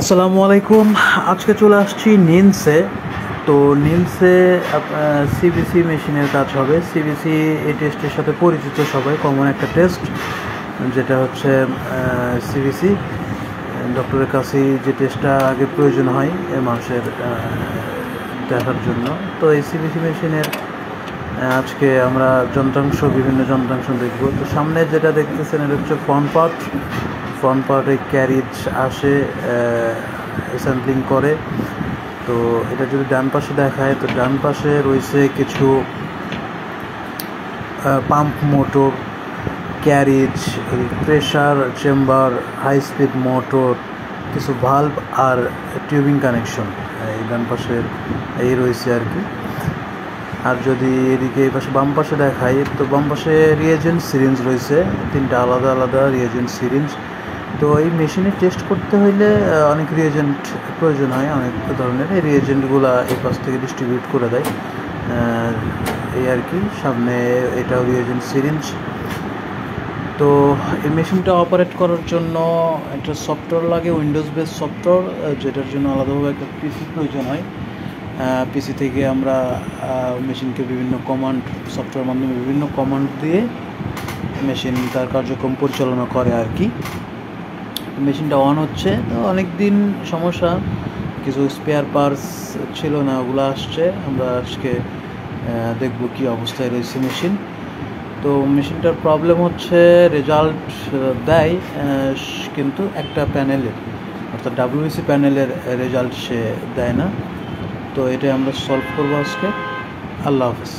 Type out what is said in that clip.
আসসালামু আলাইকুম। আজকে চলে আসছি নিমসে। তো নিমসে সিবিসি মেশিনের কাজ হবে। সিবিসি এই টেস্টের সাথে পরিচিত সবাই, কমন একটা টেস্ট, যেটা হচ্ছে সিবিসি। ডক্টরের কাছে যে টেস্টটা আগে প্রয়োজন হয় মানুষের দেখার জন্য। তো এই সিবিসি মেশিনের আজকে আমরা বিভিন্ন যন্ত্রাংশ দেখব। তো সামনে যেটা দেখতেছেন এটা হচ্ছে ফ্রন্ট পার্টে ক্যারিজ আসে, স্যাম্পলিং করে। তো এটা যদি ডান পাশে দেখায়, তো ডান পাশে রয়েছে কিছু pump motor, caries, pressure chamber, high speed motor, কিছু ভাল্ব আর টিউবিং কানেকশন এই ডান পাশের এই রয়েছে আর কি। আর যদি এদিকে এই পাশে বাম পাশে দেখাই, তো বাম পাশে রিয়েজেন্ট সিরিঞ্জ রয়েছে, 3টা আলাদা আলাদা রিয়েজেন্ট সিরিঞ্জ। তো এই মেশিনে টেস্ট করতে হইলে অনেক রিয়েজেন্ট প্রয়োজন হয়, অনেক ধরনের। এই রিয়েজেন্টগুলো এই পাশ থেকে ডিস্ট্রিবিউট করে দেয় এই আর কি। সামনে এটাও রিয়েজেন্ট সিরিঞ্জ। তো এই মেশিনটা অপারেট করার জন্য একটা সফটওয়্যার লাগে, উইন্ডোজ বেস সফটওয়্যার, যেটার জন্য আলাদাভাবে একটা পিসি প্রয়োজন হয়। পিসি থেকে আমরা মেশিনকে বিভিন্ন কমান্ড, সফটওয়্যার মাধ্যমে বিভিন্ন কমান্ড দিয়ে মেশিন তার কার্যক্রম পরিচালনা করে আর কি। মেশিনটা অন হচ্ছে। তো অনেক দিন সমস্যা, কিছু স্পেয়ার পার্টস ছিল না, ওগুলো আসছে। আমরা আজকে দেখব কি অবস্থায় রয়েছে মেশিন। তো মেশিনটার প্রবলেম হচ্ছে রেজাল্ট দেয় কিন্তু একটা প্যানেলের, অর্থাৎ ডাব্লিউসি প্যানেলের রেজাল্ট সে দেয় না। তো এটা আমরা সলভ করবো আজকে। আল্লাহ হাফেজ।